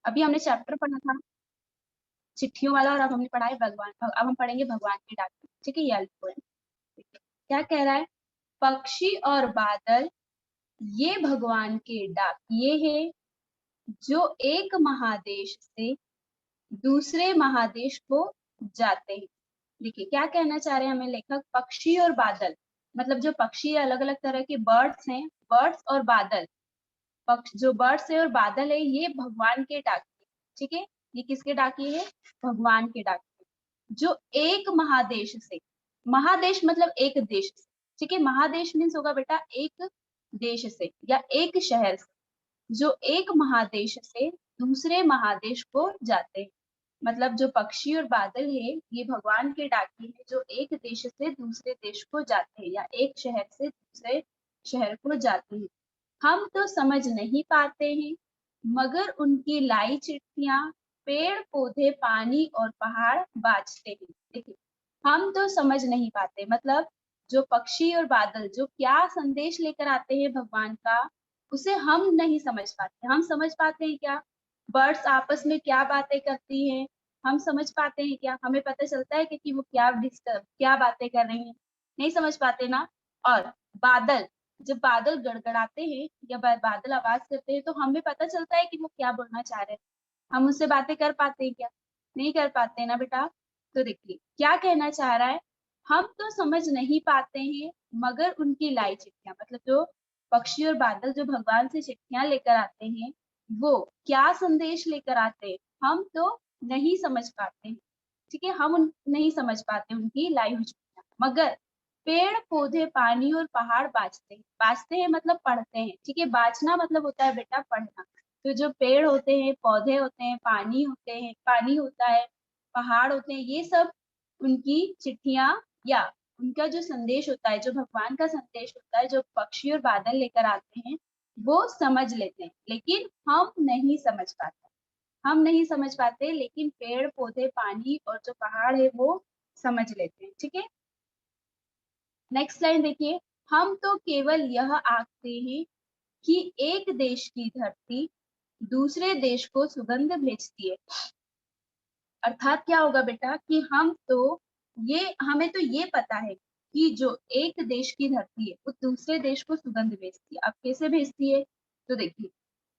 अभी हमने चैप्टर पढ़ा था चिट्ठियों वाला, और अब हमने पढ़ा है भगवान, अब हम पढ़ेंगे भगवान के डाक। ठीक है, ये अल्फो है। क्या कह रहा है? पक्षी और बादल ये भगवान के डाक ये है, जो एक महादेश से दूसरे महादेश को जाते हैं। देखिए क्या कहना चाह रहे हैं हमें लेखक, पक्षी और बादल, मतलब जो पक्षी अलग अलग तरह के बर्ड्स हैं, बर्ड्स और बादल, पक्ष जो बर्ड्स है और बादल है ये भगवान के डाकिए। ठीक है, ये किसके डाकिए है? भगवान के डाकिए, जो एक महादेश से, महादेश मतलब एक देश से। ठीक है, महादेश मीन्स होगा बेटा एक देश से या एक शहर से, जो एक महादेश से दूसरे महादेश को जाते हैं। मतलब जो पक्षी और बादल है ये भगवान के डाकिए हैं, जो एक देश से दूसरे देश को जाते हैं या एक शहर से दूसरे शहर को जाते हैं। हम तो समझ नहीं पाते हैं, मगर उनकी लाई चिट्ठियां पेड़ पौधे पानी और पहाड़ बाजते हैं। देखिए, हम तो समझ नहीं पाते मतलब जो पक्षी और बादल जो क्या संदेश लेकर आते हैं भगवान का, उसे हम नहीं समझ पाते। हम समझ पाते हैं क्या? बर्ड्स आपस में क्या बातें करती हैं, हम समझ पाते हैं क्या? हमें पता चलता है कि वो क्या डिस्टर्ब क्या बातें कर रही हैं? नहीं समझ पाते ना। और बादल, जब बादल गड़गड़ाते हैं या बादल आवाज करते हैं तो हमें पता चलता है कि वो क्या बोलना चाह रहे हैं। हम उससे बातें कर पाते हैं क्या? नहीं कर पाते ना बेटा। तो देखिए क्या कहना चाह रहा है, हम तो समझ नहीं पाते हैं, मगर उनकी लाई चिट्ठियां, मतलब जो पक्षी और बादल जो भगवान से चिट्ठियां लेकर आते हैं, वो क्या संदेश लेकर आते हैं हम तो नहीं समझ पाते। ठीक है, नहीं समझ पाते उनकी लाई हुई चिट्ठियां, मगर पेड़ पौधे पानी और पहाड़ बाजते हैं मतलब पढ़ते हैं। ठीक है, बाजना मतलब होता है बेटा पढ़ना। तो जो पेड़ होते हैं, पौधे होते हैं, पानी होते हैं, पानी होता है, पहाड़ होते हैं, ये सब उनकी चिट्ठियां या उनका जो संदेश होता है, जो भगवान का संदेश होता है, जो पक्षी और बादल लेकर आते हैं, वो समझ लेते हैं, लेकिन हम नहीं समझ पाते। हम नहीं समझ पाते, लेकिन पेड़ पौधे पानी और जो पहाड़ है वो समझ लेते हैं। ठीक है, नेक्स्ट लाइन देखिए, हम तो केवल यह आखते हैं कि एक देश की धरती दूसरे देश को सुगंध भेजती है। अर्थात क्या होगा बेटा कि हमें तो ये पता है कि जो एक देश की धरती है वो दूसरे देश को सुगंध भेजती है। अब कैसे भेजती है? तो देखिए,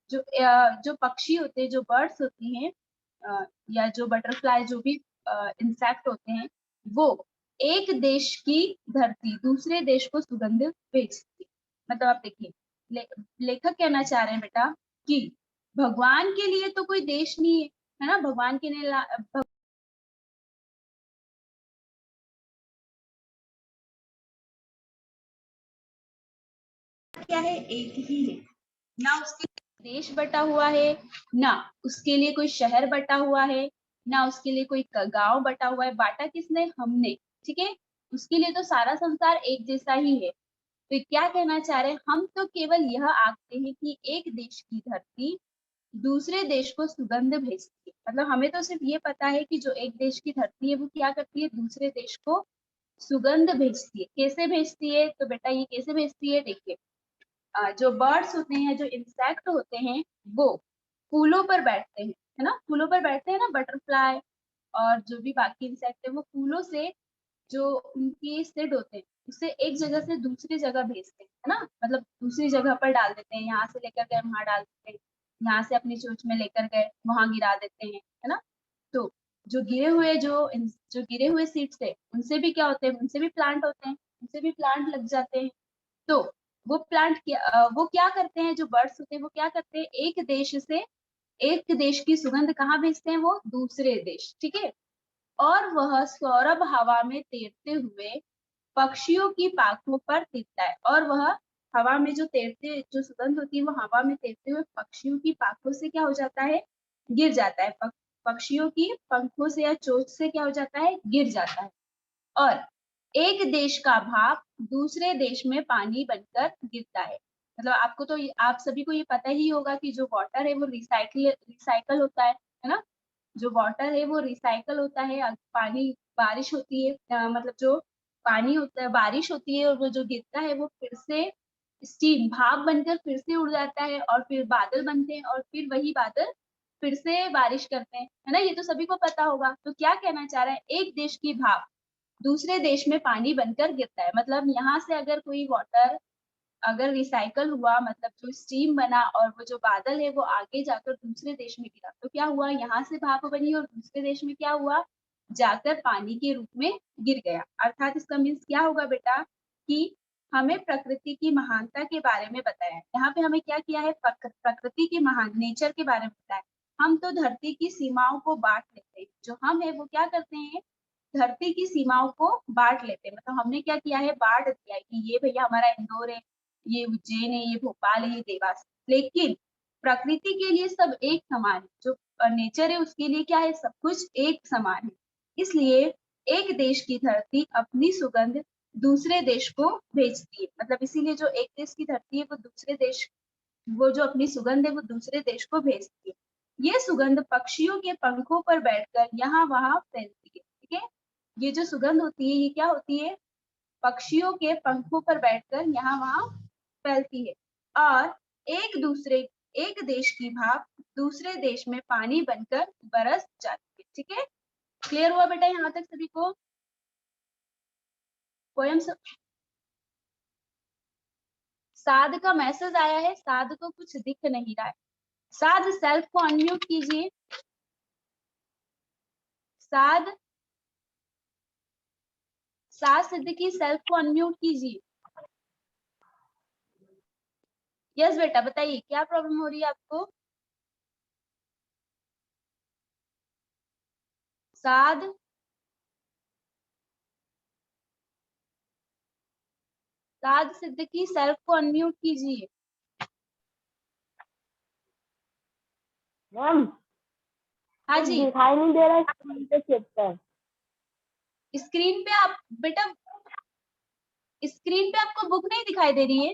जो पक्षी होते हैं, जो बर्ड्स होती हैं, या जो बटरफ्लाई, जो भी इंसेक्ट होते हैं, वो एक देश की धरती दूसरे देश को सुगंध भेजती है। मतलब आप देखिए, ले, लेखक कहना चाह रहे हैं बेटा कि भगवान के लिए तो कोई देश नहीं है ना, भगवान के लिए क्या है? एक ही है ना, उसके देश बटा हुआ है, ना उसके लिए कोई शहर बटा हुआ है, ना उसके लिए कोई गांव बटा हुआ है। बांटा किसने? हमने। ठीक है, उसके लिए तो सारा संसार एक जैसा ही है। तो क्या कहना चाह रहे हैं, हम तो केवल यह आखते हैं कि एक देश की धरती दूसरे देश को सुगंध भेजती है। मतलब हमें तो सिर्फ ये पता है कि जो एक देश की धरती है वो क्या करती है? दूसरे देश को सुगंध भेजती है। कैसे भेजती है? तो बेटा ये कैसे भेजती है, देखिए, जो बर्ड्स होते हैं, जो इंसेक्ट होते हैं, वो फूलों पर बैठते हैं, है ना, फूलों पर बैठते हैं ना, बटरफ्लाई और जो भी बाकी इंसेक्ट है, वो फूलों से जो उनकी सीड होते हैं उसे एक जगह से दूसरी जगह भेजते हैं, है ना, मतलब दूसरी जगह पर डाल देते हैं। यहाँ से लेकर गए वहां डाल देते हैं, यहाँ से अपनी चोंच में लेकर गए वहां गिरा देते हैं, है ना। तो जो गिरे हुए सीड्स है उनसे भी क्या होते हैं? उनसे भी प्लांट होते हैं, उनसे भी प्लांट लग जाते हैं। तो वो क्या करते हैं? जो बर्ड्स होते हैं वो क्या करते हैं? एक देश की सुगंध कहाँ भेजते हैं? वो दूसरे देश। ठीक है, और वह सौरभ हवा में तैरते हुए पक्षियों की पाखों पर टिकता है। और वह हवा में जो सुगंध होती है वो हवा में तैरते हुए पक्षियों की पाखों से क्या हो जाता है? गिर जाता है। पक्षियों की पंखों से या चोंच से क्या हो जाता है? गिर जाता है। और एक देश का भाप दूसरे देश में पानी बनकर गिरता है। मतलब आप सभी को ये पता ही होगा कि जो वाटर है वो रिसाइकल होता है ना। जो वाटर है वो रिसाइकल होता है। पानी, बारिश होती है, मतलब जो पानी होता है, बारिश होती है और वो जो गिरता है वो फिर से स्टीम भाप बनकर फिर से उड़ जाता है और फिर बादल बनते हैं और फिर वही बादल फिर से बारिश करते हैं, है ना, ये तो सभी को पता होगा। तो क्या कहना चाह रहा है, एक देश की भाप दूसरे देश में पानी बनकर गिरता है। मतलब यहाँ से अगर कोई वाटर अगर रिसाइकल हुआ, मतलब जो स्टीम बना और वो जो बादल है वो आगे जाकर दूसरे देश में गिरा, तो क्या हुआ, यहाँ से भाप बनी और दूसरे देश में क्या हुआ, जाकर पानी के रूप में गिर गया। अर्थात इसका मीन्स क्या होगा बेटा, कि हमें प्रकृति की महानता के बारे में बताया है। यहाँ पे हमें क्या किया है, प्रकृति की महान नेचर के बारे में बताया। हम तो धरती की सीमाओं को बांट लेते हैं, जो हम है वो क्या करते हैं, धरती की सीमाओं को बांट लेते हैं। मतलब हमने क्या किया है, बांट दिया है कि ये भैया हमारा इंदौर है, ये उज्जैन है, ये भोपाल है, ये देवास। लेकिन प्रकृति के लिए सब एक समान है, जो नेचर है उसके लिए क्या है, सब कुछ एक समान है। इसलिए एक देश की धरती अपनी सुगंध दूसरे देश को भेजती है। मतलब इसीलिए जो एक देश की धरती है वो दूसरे देश, वो जो अपनी सुगंध है वो दूसरे देश को भेजती है। ये सुगंध पक्षियों के पंखों पर बैठकर यहाँ वहां फैलती है। ठीक है, ये जो सुगंध होती है ये क्या होती है, पक्षियों के पंखों पर बैठकर यहाँ वहां फैलती है और एक देश की भाप दूसरे देश में पानी बनकर बरस जाती है। ठीक है, क्लियर हुआ बेटा यहाँ तक सभी को? पोयम साध का मैसेज आया है, साध को कुछ दिख नहीं रहा है। साध सेल्फ को अनम्यूट कीजिए। साध साध सिद्दीकी सेल्फ को अनम्यूट कीजिए। यस बेटा बताइए क्या प्रॉब्लम हो रही है आपको? साध साध सिद्दीकी सेल्फ को अनम्यूट कीजिए। मैम हाँ जी, दिखाई नहीं दे रहा है स्क्रीन पे चैप्टर। स्क्रीन पे आप बेटा, स्क्रीन पे आपको बुक नहीं दिखाई दे रही है?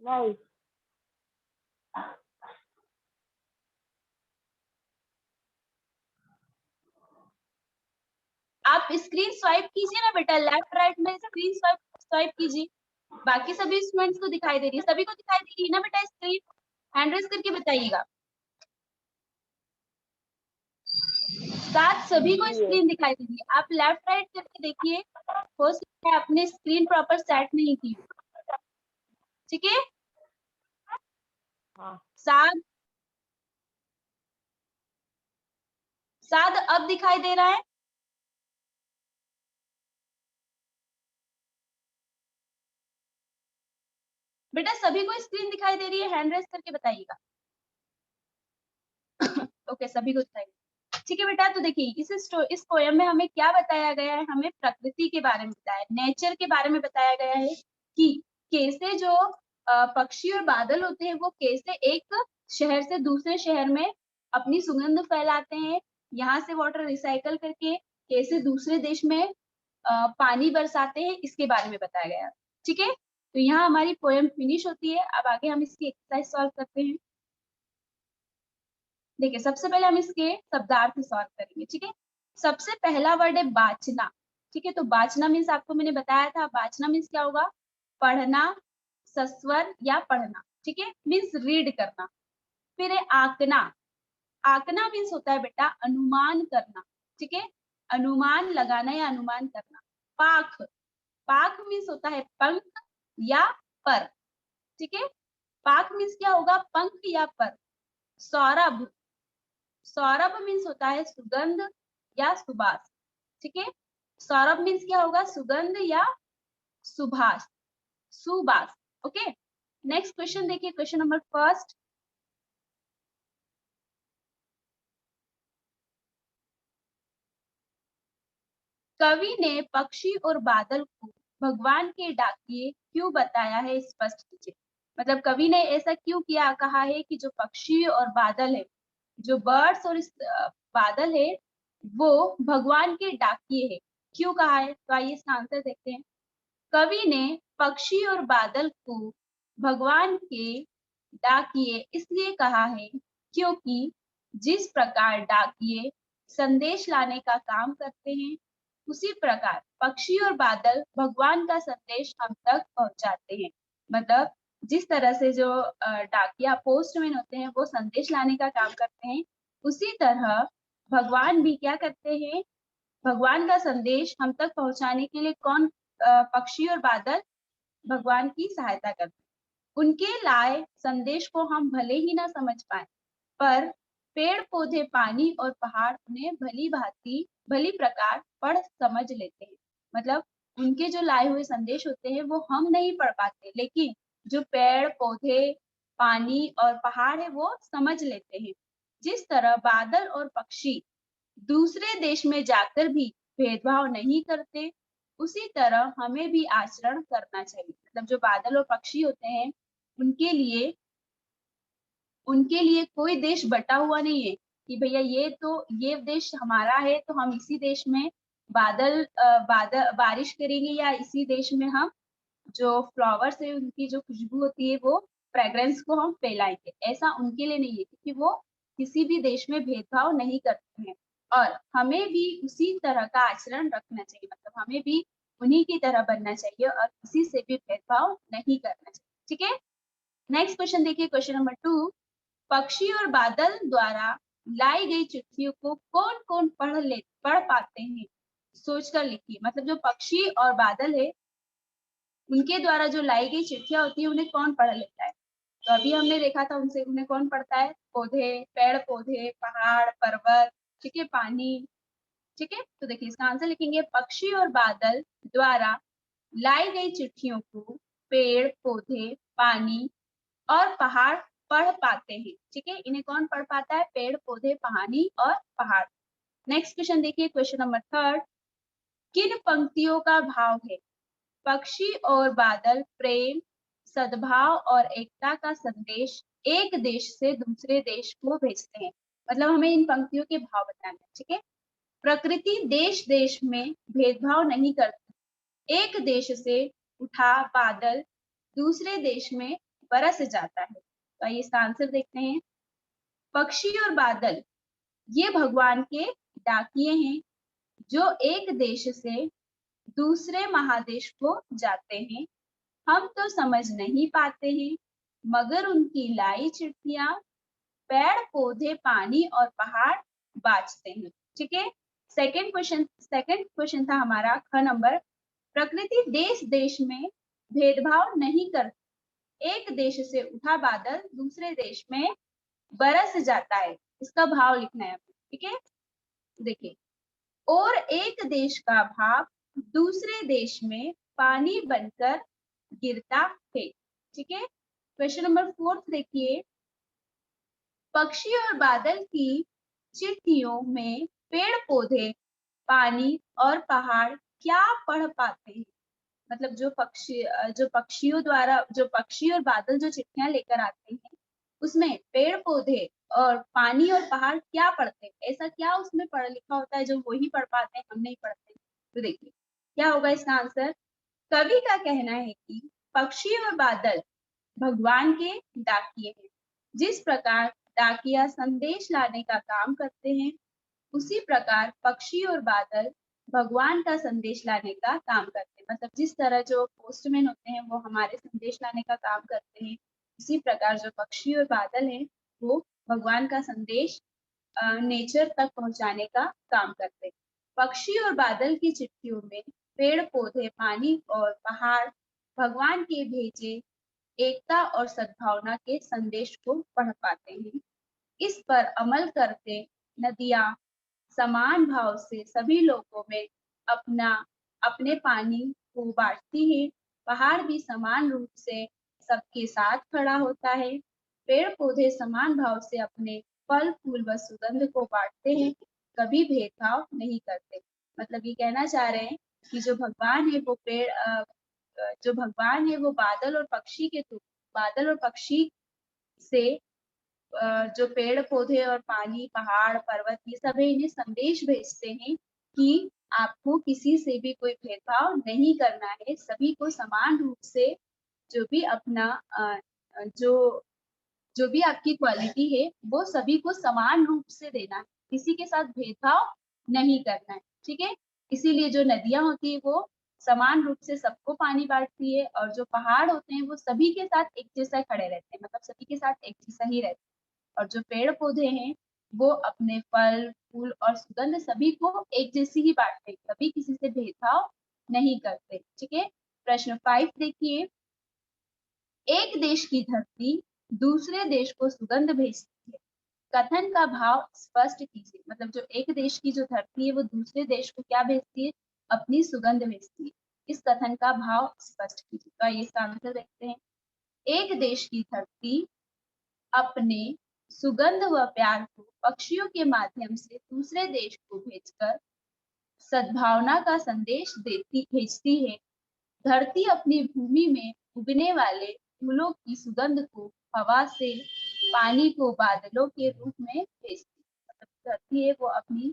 नहीं आप स्क्रीन स्वाइप कीजिए ना बेटा, लेफ्ट राइट में स्क्रीन स्वाइप स्वाइप कीजिए। बाकी सभी स्टूडेंट्स को दिखाई दे रही है, सभी को दिखाई दे रही है ना बेटा स्क्रीन? हैंड रेज करके बताइएगा। साथ सभी को स्क्रीन दिखाई दे रही है, आप लेफ्ट राइट करके देखिए, हो सकता है आपने स्क्रीन प्रॉपर सेट नहीं की। ठीक है, हाँ साथ साथ अब दिखाई दे रहा है? बेटा सभी को स्क्रीन दिखाई दे रही है, हैंड रेज करके बताइएगा। ओके सभी को दिखाई। ठीक है बेटा, तो देखिए इस पोयम में हमें क्या बताया गया है, हमें प्रकृति के बारे में बताया, नेचर के बारे में बताया गया है कि कैसे जो पक्षी और बादल होते हैं वो कैसे एक शहर से दूसरे शहर में अपनी सुगंध फैलाते हैं, यहाँ से वाटर रिसाइकल करके कैसे दूसरे देश में पानी बरसाते हैं, इसके बारे में बताया गया है। ठीक है, तो यहाँ हमारी पोयम फिनिश होती है। अब आगे हम इसकी एक्सरसाइज सॉल्व करते हैं। देखिए सबसे पहले हम इसके शब्दार्थ सॉल्व करेंगे। ठीक है, सबसे पहला वर्ड है बाचना। ठीक है, तो बाचना मीन्स आपको मैंने बताया था, बाचना मीन्स क्या होगा, पढ़ना, सस्वर या पढ़ना। ठीक है, मीन्स रीड करना। फिर है आकना। आकना मीन्स होता है बेटा अनुमान करना। ठीक है, अनुमान लगाना या अनुमान करना। पाख, पाख मीन्स होता है पंख या पर। ठीक है, पाख मीन्स क्या होगा, पंख या पर। सौरभ, सौरभ मीन्स होता है सुगंध या सुबास। ठीक है, सौरभ मीन्स क्या होगा, सुगंध या सुभाष, सुबास। ओके, नेक्स्ट क्वेश्चन देखिए, क्वेश्चन नंबर फर्स्ट। कवि ने पक्षी और बादल को भगवान के डाकिए क्यों बताया है, स्पष्ट कीजिए। मतलब कवि ने ऐसा क्यों किया, कहा है कि जो पक्षी और बादल है, जो बर्ड्स और बादल है वो भगवान के डाकिए है, क्यों कहा है, तो आइए इसका आंसर देखते हैं। कवि ने पक्षी और बादल को भगवान के डाकिए इसलिए कहा है क्योंकि जिस प्रकार डाकिए संदेश लाने का काम करते हैं, उसी प्रकार पक्षी और बादल भगवान का संदेश हम तक पहुंचाते हैं। मतलब जिस तरह से जो डाकिया पोस्टमैन होते हैं वो संदेश लाने का काम करते हैं, उसी तरह भगवान भी क्या करते हैं, भगवान का संदेश हम तक पहुंचाने के लिए कौन पक्षी और बादल भगवान की सहायता करते हैं। उनके लाए संदेश को हम भले ही ना समझ पाए, पर पेड़ पौधे पानी और पहाड़ उन्हें भली प्रकार पढ़ समझ लेते हैं। मतलब उनके जो लाए हुए संदेश होते हैं वो हम नहीं पढ़ पाते, लेकिन जो पेड़ पौधे पानी और पहाड़ है वो समझ लेते हैं। जिस तरह बादल और पक्षी दूसरे देश में जाकर भी भेदभाव नहीं करते, उसी तरह हमें भी आचरण करना चाहिए। मतलब जो बादल और पक्षी होते हैं उनके लिए कोई देश बटा हुआ नहीं है कि भैया ये देश हमारा है तो हम इसी देश में बादल बारिश करेंगे, या इसी देश में हम जो फ्लावर्स है उनकी जो खुशबू होती है वो फ्रेग्रेंस को हम फैलाएंगे। ऐसा उनके लिए नहीं है, क्योंकि वो किसी भी देश में भेदभाव नहीं करते हैं। और हमें भी उसी तरह का आचरण रखना चाहिए, मतलब हमें भी उन्हीं की तरह बनना चाहिए और किसी से भी भेदभाव नहीं करना चाहिए। ठीक है, नेक्स्ट क्वेश्चन देखिए, क्वेश्चन नंबर 2। पक्षी और बादल द्वारा लाई गई चिट्ठियों को कौन कौन पढ़ पाते हैं, सोचकर लिखिए। मतलब जो पक्षी और बादल है उनके द्वारा जो लाई गई चिट्ठियां होती है उन्हें कौन पढ़ लेता है। तो अभी हमने देखा था उनसे उन्हें कौन पढ़ता है, पेड़ पौधे पहाड़ पर्वत, ठीक है, पानी। ठीक है, तो देखिए इसका आंसर लिखेंगे, पक्षी और बादल द्वारा लाई गई चिट्ठियों को पेड़ पौधे पानी और पहाड़ पढ़ पाते हैं। ठीक है, इन्हें कौन पढ़ पाता है, पेड़ पौधे पानी और पहाड़। नेक्स्ट क्वेश्चन देखिए, क्वेश्चन नंबर 3। किन पंक्तियों का भाव है, पक्षी और बादल प्रेम सद्भाव और एकता का संदेश एक देश से दूसरे देश को भेजते हैं। मतलब हमें इन पंक्तियों के भाव बताना है। ठीक है, प्रकृति देश देश में भेदभाव नहीं करती, एक देश से उठा बादल दूसरे देश में बरस जाता है। तो आइए इसका आंसर देखते हैं। पक्षी और बादल ये भगवान के डाकिए हैं जो एक देश से दूसरे महादेश को जाते हैं। हम तो समझ नहीं पाते हैं, मगर उनकी लाई चिट्ठियां पेड़ पौधे पानी और पहाड़ बाँचते हैं। ठीक है, सेकंड क्वेश्चन था हमारा ख नंबर। प्रकृति देश देश में भेदभाव नहीं करती, एक देश से उठा बादल दूसरे देश में बरस जाता है। इसका भाव लिखना है। ठीक है, देखिए, और एक देश का भाव दूसरे देश में पानी बनकर गिरता है। ठीक है, क्वेश्चन नंबर 4 देखिए, पक्षी और बादल की चिट्ठियों में पेड़ पौधे पानी और पहाड़ क्या पढ़ पाते हैं। मतलब जो पक्षी और बादल जो चिट्ठियां लेकर आते हैं उसमें पेड़ पौधे और पानी और पहाड़ क्या पढ़ते हैं, ऐसा क्या उसमें पढ़ा लिखा होता है जो वही पढ़ पाते हैं, हम नहीं पढ़ते। तो देखिए क्या होगा इसका आंसर। कवि का कहना है कि पक्षी और बादल भगवान के डाकिए हैं। जिस प्रकार डाकिया संदेश लाने का काम करते हैं, उसी प्रकार पक्षी और बादल भगवान का संदेश लाने का काम करते हैं। मतलब जिस तरह जो पोस्टमैन होते हैं वो हमारे संदेश लाने का काम करते हैं, उसी प्रकार जो पक्षी और बादल हैं वो भगवान का संदेश नेचर तक पहुंचाने का काम करते हैं। पक्षी और बादल की चिट्ठियों में पेड़ पौधे पानी और पहाड़ भगवान के भेजे एकता और सद्भावना के संदेश को पढ़ पाते हैं। इस पर अमल करते नदियां समान भाव से सभी लोगों में अपना अपने पानी को बांटती है। पहाड़ भी समान रूप से सबके साथ खड़ा होता है। पेड़ पौधे समान भाव से अपने फल फूल व सुगंध को बांटते हैं, कभी भेदभाव नहीं करते। मतलब ये कहना चाह रहे हैं कि जो भगवान है वो बादल और पक्षी से जो पेड़ पौधे और पानी पहाड़ पर्वत ये सब है, इन्हें संदेश भेजते हैं कि आपको किसी से भी कोई भेदभाव नहीं करना है, सभी को समान रूप से जो भी अपना जो जो भी आपकी क्वालिटी है वो सभी को समान रूप से देना है, किसी के साथ भेदभाव नहीं करना है। ठीक है, इसीलिए जो नदियां होती है वो समान रूप से सबको पानी बांटती है, और जो पहाड़ होते हैं वो सभी के साथ एक जैसा खड़े रहते हैं, मतलब सभी के साथ एक जैसा ही रहते हैं। और जो पेड़ पौधे हैं वो अपने फल फूल और सुगंध सभी को एक जैसी ही बांटते हैं, कभी किसी से भेदभाव नहीं करते। ठीक है, प्रश्न 5 देखिए, एक देश की धरती दूसरे देश को सुगंध भेजती है, कथन का भाव स्पष्ट कीजिए। मतलब जो एक देश की जो धरती है वो दूसरे देश को क्या भेजती है, अपनी सुगंध भेजती है। इस कथन का भाव स्पष्ट कीजिए। तो आइए इसका आंसर देखते हैं। एक देश की धरती अपने सुगंध व प्यार को पक्षियों के माध्यम से दूसरे देश को भेजकर सद्भावना का संदेश भेजती है। धरती अपनी भूमि में उगने वाले फूलों की सुगंध को हवा से, पानी को बादलों के रूप में भेजती है। मतलब धरती है वो अपनी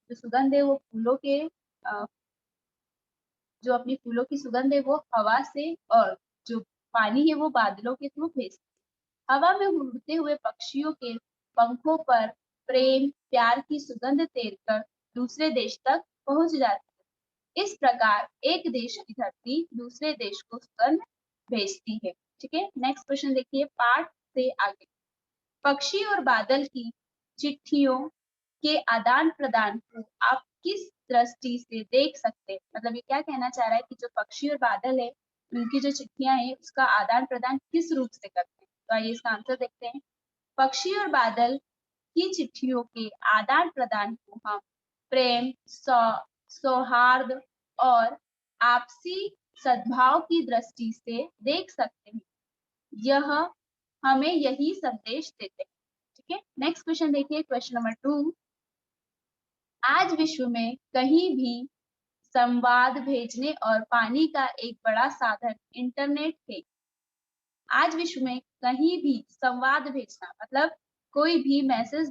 जो सुगंध है वो फूलों के जो अपनी फूलों की सुगंध है वो हवा से, और जो पानी है वो बादलों के थ्रू भेजती है। हवा में उड़ते हुए पक्षियों के पंखों पर प्रेम प्यार की सुगंध तैरकर दूसरे देश तक पहुंच जाती है। इस प्रकार एक देश की धरती दूसरे देश को सुगंध भेजती है। ठीक है, नेक्स्ट क्वेश्चन देखिए पार्ट से आगे। पक्षी और बादल की चिट्ठियों के आदान प्रदान को आप किस दृष्टि से देख सकते हैं? मतलब ये क्या कहना चाह रहा है कि जो पक्षी और बादल है उनकी जो चिट्ठियां हैं उसका आदान प्रदान किस रूप से करते हैं? तो आइए इसका आंसर देखते हैं। पक्षी और बादल की चिट्ठियों के आदान प्रदान को हम प्रेम सौहार्द और आपसी सद्भाव की दृष्टि से देख सकते हैं। यह हमें यही संदेश देते हैं। ठीक है, नेक्स्ट क्वेश्चन देखिए, क्वेश्चन नंबर 2। आज विश्व में कहीं भी संवाद भेजने और पानी का एक बड़ा साधन इंटरनेट है। आज विश्व में कहीं भी संवाद भेजना मतलब कोई भी मैसेज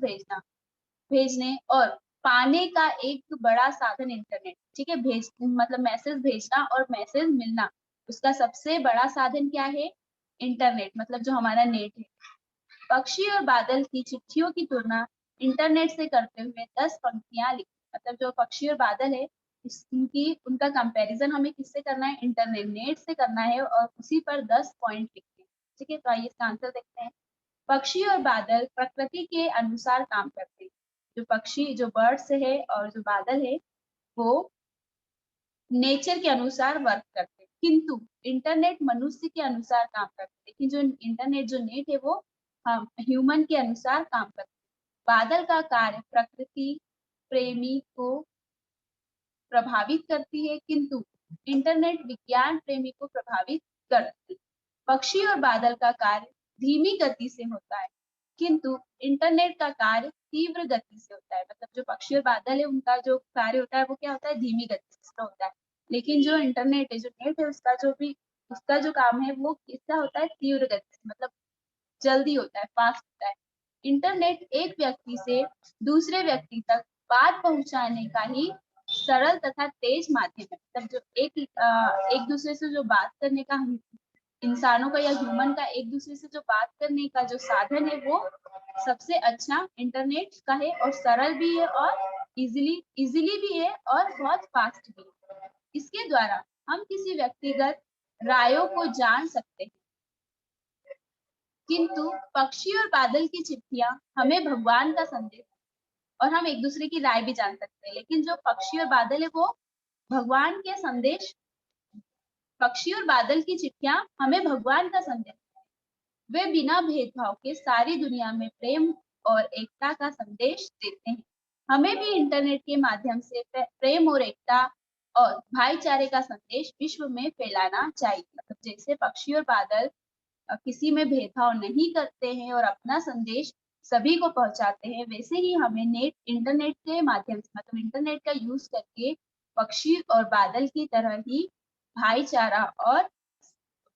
भेजने और पाने का एक बड़ा साधन इंटरनेट। ठीक है, भेज मतलब मैसेज भेजना और मैसेज मिलना, उसका सबसे बड़ा साधन क्या है? इंटरनेट, मतलब जो हमारा नेट है। पक्षी और बादल की चिट्ठियों की तुलना इंटरनेट से करते हुए 10 पंक्तियां लिखी। मतलब जो पक्षी और बादल है उनका कंपैरिजन हमें किससे करना है? इंटरनेट नेट से करना है, और उसी पर 10 पॉइंट लिखते हैं। ठीक है, तो आइए इसका आंसर देखते हैं। पक्षी और बादल प्रकृति के अनुसार काम करते हैं। जो पक्षी जो बर्ड्स है और जो बादल है वो नेचर के अनुसार वर्क करते हैं, किंतु इंटरनेट मनुष्य के अनुसार काम करते हैं। लेकिन जो इंटरनेट जो नेट है वो हम ह्यूमन के अनुसार काम करते हैं। बादल का कार्य प्रकृति प्रेमी को प्रभावित करती है, किंतु इंटरनेट विज्ञान प्रेमी को प्रभावित करती है। पक्षी और बादल का कार्य धीमी गति से होता है, किंतु इंटरनेट का कार्य तीव्र गति से होता है। मतलब जो पक्षी और बादल है उनका जो कार्य होता है वो क्या होता है? धीमी गति से होता है। लेकिन जो इंटरनेट है जो नेट है उसका जो काम है वो किसका होता है? तीव्र गति से, मतलब जल्दी होता है, फास्ट होता है। इंटरनेट एक व्यक्ति से दूसरे व्यक्ति तक बात पहुंचाने का ही सरल तथा तेज माध्यम है। मतलब जो एक दूसरे से जो बात करने का इंसानों का या ह्यूमन का एक दूसरे से जो बात करने का जो साधन है वो सबसे अच्छा इंटरनेट का है, और सरल भी है और इजीली भी है और बहुत फास्ट भी है। इसके द्वारा हम किसी व्यक्तिगत रायों को जान सकते हैं, किंतु पक्षी और बादल की चिट्ठियां हमें भगवान का संदेश, और हम एक दूसरे की राय भी जान सकते हैं। लेकिन जो पक्षी और बादल है वो भगवान के संदेश पक्षी और बादल की चिट्ठियां हमें भगवान का संदेश, वे बिना भेदभाव के सारी दुनिया में प्रेम और एकता का संदेश देते हैं। हमें भी इंटरनेट के माध्यम से प्रेम और एकता और भाईचारे का संदेश विश्व में फैलाना चाहिए। मतलब जैसे पक्षी और बादल किसी में भेदभाव नहीं करते हैं और अपना संदेश सभी को पहुंचाते हैं, वैसे ही हमें इंटरनेट के माध्यम से मतलब इंटरनेट का यूज करके पक्षी और बादल की तरह ही भाईचारा और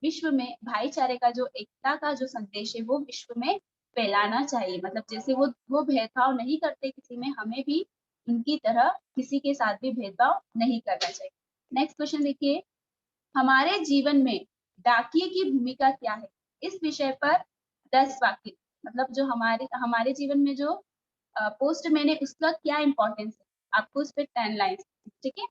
विश्व में भाईचारे का जो एकता का जो संदेश है वो विश्व में फैलाना चाहिए। मतलब जैसे वो भेदभाव नहीं करते किसी में, हमें भी उनकी तरह किसी के साथ भी भेदभाव नहीं करना चाहिए। नेक्स्ट क्वेश्चन देखिए, हमारे जीवन में डाकिये की भूमिका क्या है? इस विषय पर 10 वाक्य। मतलब जो हमारे हमारे जीवन में जो पोस्टमैन है उसका क्या इम्पोर्टेंस है? आपको उस पर 10 लाइन्स। ठीक है,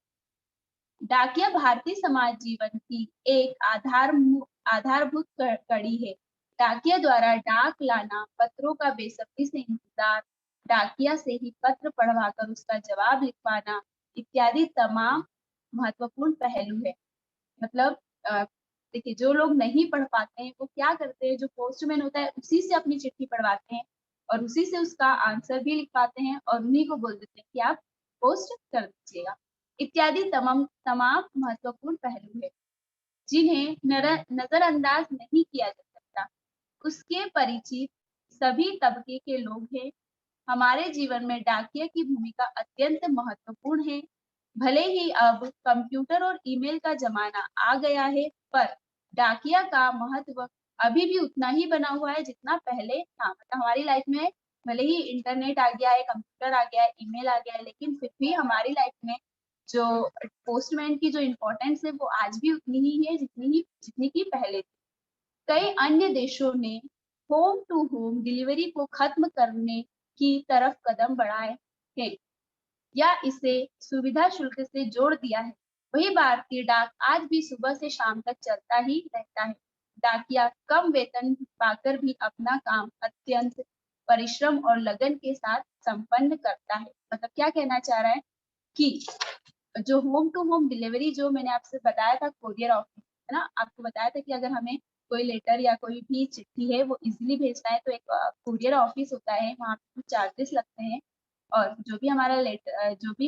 डाकिया भारतीय समाज जीवन की एक आधारभूत कड़ी है। डाकिया द्वारा डाक लाना, पत्रों का बेसब्री से इंतजार, डाकिया से ही पत्र पढ़वाकर उसका जवाब लिखवाना इत्यादि तमाम महत्वपूर्ण पहलू है। मतलब देखिए, जो लोग नहीं पढ़ पाते हैं वो क्या करते हैं, जो पोस्टमैन होता है उसी से अपनी चिट्ठी पढ़वाते हैं और उसी से उसका आंसर भी लिखवाते हैं और उन्हीं को बोल देते हैं कि आप पोस्ट कर दीजिएगा इत्यादि तमाम तमाम महत्वपूर्ण पहलू है जिन्हें नजरअंदाज नहीं किया जा सकता। उसके परिचित सभी तबके के लोग हैं। हमारे जीवन में डाकिया की भूमिका अत्यंत महत्वपूर्ण है। भले ही अब कंप्यूटर और ईमेल का जमाना आ गया है, पर डाकिया का महत्व अभी भी उतना ही बना हुआ है जितना पहले था। मतलब हमारी लाइफ में भले ही इंटरनेट आ गया है, कंप्यूटर आ गया है, ईमेल आ गया है, लेकिन फिर भी हमारी लाइफ में जो पोस्टमैन की जो इम्पोर्टेंस है वो आज भी उतनी ही है जितनी की पहले थी। कई अन्य देशों ने होम टू होम डिलीवरी को खत्म करने की तरफ कदम बढ़ाए हैं या इसे सुविधा शुल्क से जोड़ दिया है। वही भारतीय डाक आज भी सुबह से शाम तक चलता ही रहता है। डाकिया कम वेतन पाकर भी अपना काम अत्यंत परिश्रम और लगन के साथ संपन्न करता है। मतलब क्या कहना चाह रहा है कि जो होम टू होम डिलीवरी जो मैंने आपसे बताया था, कोरियर ऑफिस है ना, आपको बताया था कि अगर हमें कोई लेटर या कोई भी चिट्ठी है वो इजीली भेजना है तो एक कुरियर ऑफिस होता है, वहाँ पे कुछ चार्जेस लगते हैं और जो भी हमारा लेटर जो भी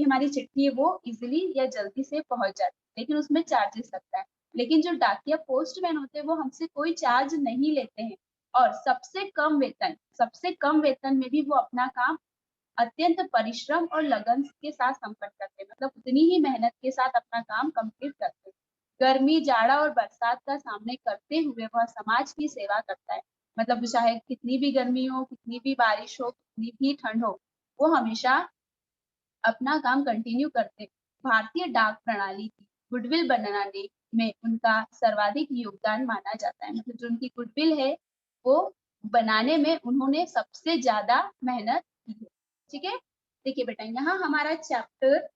हमारी चिट्ठी है वो इजीली या जल्दी से पहुंच जाती है, लेकिन उसमें चार्जेस लगता है। लेकिन जो डाकिया पोस्टमैन होते हैं वो हमसे कोई चार्ज नहीं लेते हैं और सबसे कम वेतन में भी वो अपना काम अत्यंत परिश्रम और लगन के साथ संपन्न करते हैं। मतलब उतनी ही मेहनत के साथ अपना काम कंप्लीट करते हैं। गर्मी, जाड़ा और बरसात का सामने करते हुए वह समाज की सेवा करता है। मतलब चाहे कितनी भी गर्मी हो, कितनी भी बारिश हो, कितनी भी ठंड हो, वो हमेशा अपना काम कंटिन्यू करते हैं। भारतीय डाक प्रणाली की गुडविल बनाने में उनका सर्वाधिक योगदान माना जाता है। मतलब जो उनकी गुडविल है वो बनाने में उन्होंने सबसे ज्यादा मेहनत की है। ठीक है, देखिए बेटा, यहाँ हमारा चैप्टर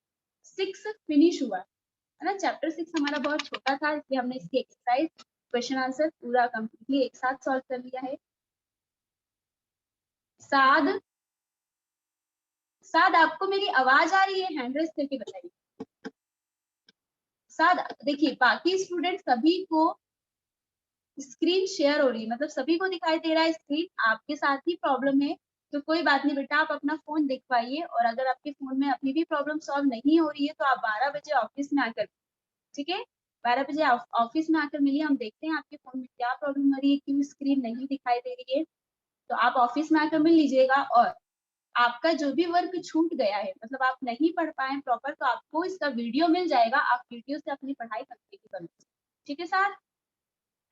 6 फिनिश हुआ है ना। चैप्टर 6 हमारा बहुत छोटा था, इसलिए हमने इसकी एक्सरसाइज क्वेश्चन आंसर पूरा कंप्लीटली एक साथ सॉल्व कर लिया है। साद साद आपको मेरी आवाज आ रही है? हैंड रेस करके बताइए। साद, देखिए बाकी स्टूडेंट सभी को स्क्रीन शेयर हो रही है, मतलब सभी को दिखाई दे रहा है स्क्रीन, आपके साथ ही प्रॉब्लम है तो कोई बात नहीं बेटा, आप अपना फोन दिखवाइए और अगर आपके फोन में अभी भी प्रॉब्लम सॉल्व नहीं हो रही है तो आप 12 बजे ऑफिस में आकर, ठीक है, 12 बजे ऑफिस में आकर मिलिए, हम देखते हैं आपके फोन में क्या प्रॉब्लम हो रही है, क्यों स्क्रीन नहीं दिखाई दे रही है। तो आप ऑफिस में आकर मिल लीजिएगा और आपका जो भी वर्क छूट गया है, मतलब आप नहीं पढ़ पाए प्रॉपर, तो आपको इसका वीडियो मिल जाएगा, आप वीडियो से अपनी पढ़ाई कंटिन्यू कर लीजिए। ठीक है सर,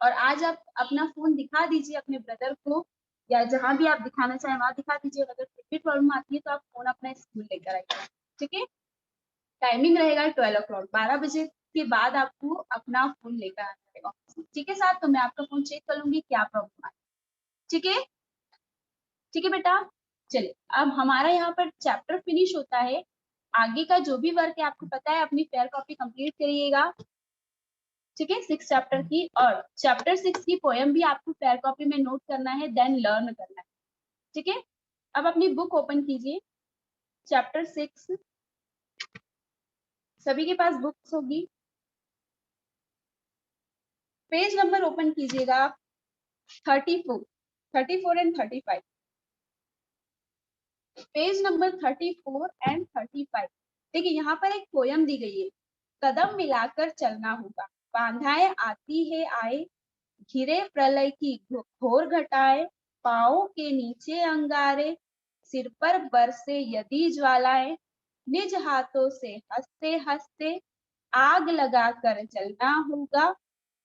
और आज आप अपना फोन दिखा दीजिए अपने ब्रदर को या जहां भी आप दिखाना चाहें वहां दिखा दीजिए। अगर फिर भी प्रॉब्लम आती है तो आप फोन अपना स्कूल लेकर आइए। ठीक है, टाइमिंग रहेगा 12 o'clock, 12 बजे के बाद आपको अपना फोन लेकर आना रहेगा। ठीक है सर, तो मैं आपका फोन चेक कर लूंगी क्या प्रॉब्लम आई। ठीक है, ठीक है बेटा, चलिए अब हमारा यहाँ पर चैप्टर फिनिश होता है। आगे का जो भी वर्क है आपको पता है, अपनी फेयर कॉपी कंप्लीट करिएगा। ठीक है, 6 चैप्टर की, और चैप्टर 6 की पोएम भी आपको फेयर कॉपी में नोट करना है, देन लर्न करना है। ठीक है, अब अपनी बुक ओपन कीजिए। चैप्टर 6 सभी के पास बुक्स होगी, पेज नंबर ओपन कीजिएगा 34 एंड 35, पेज नंबर 34 एंड 35। देखिए यहाँ पर एक पोयम दी गई है, कदम मिलाकर चलना होगा, बाधाएं आती है आए, घिरे प्रलय की घोर घटाए, पाँव के नीचे अंगारे, सिर पर बरसे यदि ज्वालाएं, निज हाथों से हंसते हंसते आग लगाकर जलना होगा,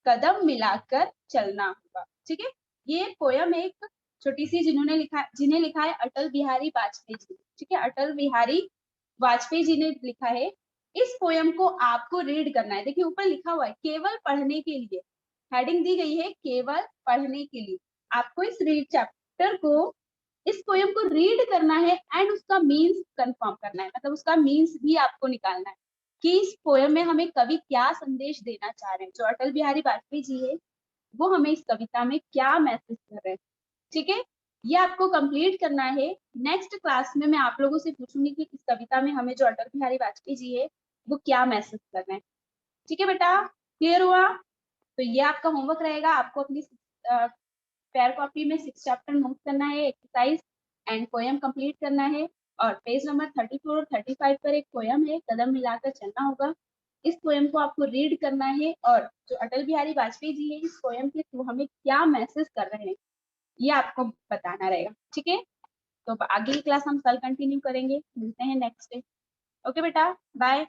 कदम मिलाकर चलना होगा। ठीक है, ये पोयम एक छोटी सी जिन्हें लिखा है अटल बिहारी वाजपेयी जी। ठीक है, अटल बिहारी वाजपेयी जी ने लिखा है। इस पोयम को आपको रीड करना है। देखिए ऊपर लिखा हुआ है केवल पढ़ने के लिए, हेडिंग दी गई है केवल पढ़ने के लिए। आपको इस रीड चैप्टर को, इस पोयम को रीड करना है एंड उसका मीन्स कंफर्म करना है, मतलब उसका मीन्स भी आपको निकालना है कि इस पोयम में हमें कवि क्या संदेश देना चाह रहे हैं। जो अटल बिहारी वाजपेयी जी है वो हमें इस कविता में क्या मैसेज कर रहे हैं। ठीक है, ये आपको कंप्लीट करना है। नेक्स्ट क्लास में मैं आप लोगों से पूछूंगी कि इस कविता में हमें जो अटल बिहारी वाजपेयी जी है वो क्या मैसेज कर रहे हैं। ठीक है बेटा, क्लियर हुआ? तो ये आपका होमवर्क रहेगा। आपको अपनी पेयर कॉपी में 6 चैप्टर नोट करना है, एक्सरसाइज एंड पोयम कंप्लीट करना है। और पेज नंबर 34 और 35 पर एक पोयम है, कदम मिलाकर चलना होगा। इस पोयम को आपको रीड करना है और जो अटल बिहारी वाजपेयी जी है इस पोयम के थ्रू हमें क्या मैसेज कर रहे हैं ये आपको बताना रहेगा। ठीक है, तो आगे की क्लास हम कल कंटिन्यू करेंगे। मिलते हैं नेक्स्ट डे। ओके बेटा, बाय।